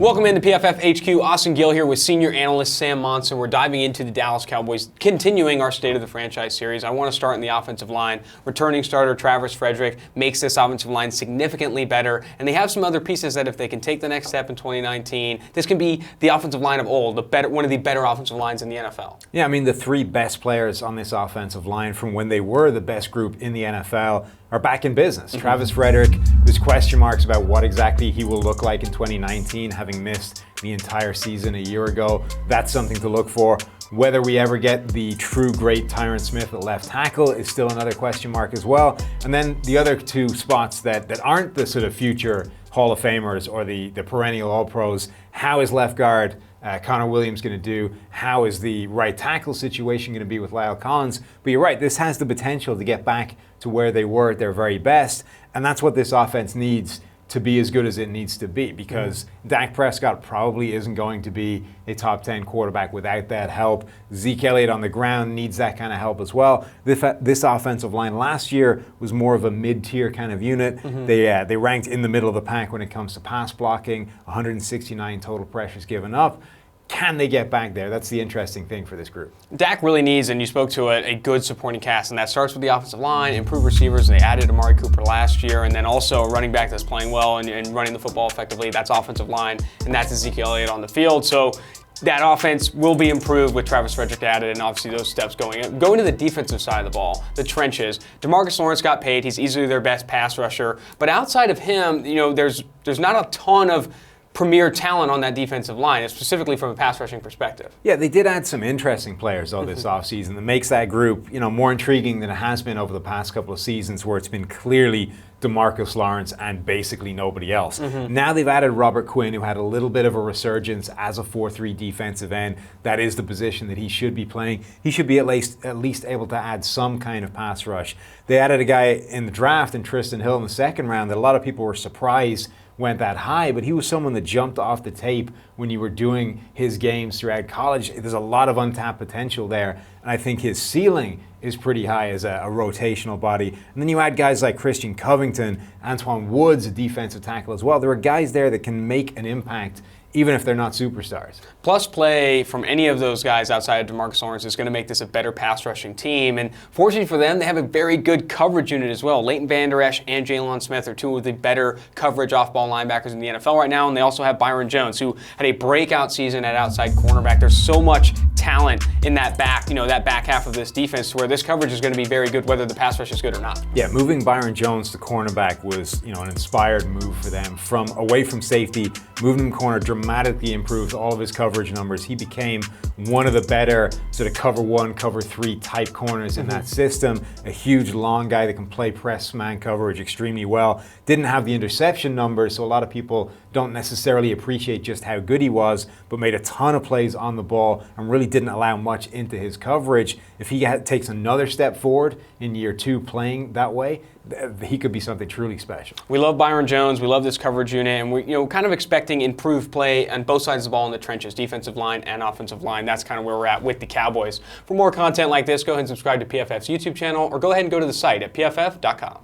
Welcome into PFF HQ. Austin Gayle here with senior analyst Sam Monson. We're diving into the Dallas Cowboys, continuing our State of the Franchise series. I want to start in the offensive line. Returning starter Travis Frederick makes this offensive line significantly better, and they have some other pieces that if they can take the next step in 2019, this can be the offensive line of old, one of the better offensive lines in the NFL. Yeah, I mean, the three best players on this offensive line from when they were the best group in the NFL are back in business. Travis Frederick, there's question marks about what exactly he will look like in 2019, having missed the entire season a year ago. That's something to look for. Whether we ever get the true great Tyron Smith at left tackle is still another question mark as well. And then the other two spots that aren't the sort of future Hall of Famers or the perennial All-Pros, how is left guard Connor Williams going to do? How is the right tackle situation going to be with Lyle Collins? But you're right, this has the potential to get back to where they were at their very best, and that's what this offense needs to be as good as it needs to be, because Dak Prescott probably isn't going to be a top 10 quarterback without that help. Zeke Elliott on the ground needs that kind of help as well. This offensive line last year was more of a mid-tier kind of unit. They ranked in the middle of the pack when it comes to pass blocking, 169 total pressures given up. Can they get back there? That's the interesting thing for this group. Dak really needs, and you spoke to it, a good supporting cast, and that starts with the offensive line, improved receivers. They added Amari Cooper last year, and then also a running back that's playing well and running the football effectively. That's offensive line, and that's Ezekiel Elliott on the field. So that offense will be improved with Travis Frederick added, and obviously those steps going in. Going to the defensive side of the ball, the trenches. DeMarcus Lawrence got paid. He's easily their best pass rusher, but outside of him, there's not a ton of premier talent on that defensive line, specifically from a pass rushing perspective. Yeah, they did add some interesting players though this offseason that makes that group, more intriguing than it has been over the past couple of seasons where it's been clearly DeMarcus Lawrence and basically nobody else. Now they've added Robert Quinn, who had a little bit of a resurgence as a 4-3 defensive end. That is the position that he should be playing. He should be at least able to add some kind of pass rush. They added a guy in the draft, in Tristan Hill, in the second round that a lot of people were surprised went that high, but he was someone that jumped off the tape when you were doing his games throughout college. There's a lot of untapped potential there, and I think his ceiling is pretty high as a rotational body. And then you add guys like Christian Covington, Antoine Woods, a defensive tackle as well. There are guys there that can make an impact even if they're not superstars. Plus play from any of those guys outside of DeMarcus Lawrence is going to make this a better pass rushing team. And fortunately for them, they have a very good coverage unit as well. Leighton Vander Esch and Jalen Smith are two of the better coverage off-ball linebackers in the NFL right now. And they also have Byron Jones, who had a breakout season at outside cornerback. There's so much talent in that back, that back half of this defense to where this coverage is going to be very good whether the pass rush is good or not. Yeah, moving Byron Jones to cornerback was, an inspired move for them. From away from safety, moving him corner dramatically improved all of his coverage numbers. He became one of the better sort of cover one, cover three type corners in that system. A huge long guy that can play press man coverage extremely well. Didn't have the interception numbers, so a lot of people don't necessarily appreciate just how good he was, but made a ton of plays on the ball and really didn't allow much into his coverage. If he takes another step forward in year two playing that way, he could be something truly special. We love Byron Jones. We love this coverage unit, and we're kind of expecting improved play on both sides of the ball in the trenches, defensive line and offensive line. That's kind of where we're at with the Cowboys. For more content like this, go ahead and subscribe to PFF's YouTube channel, or go ahead and go to the site at pff.com.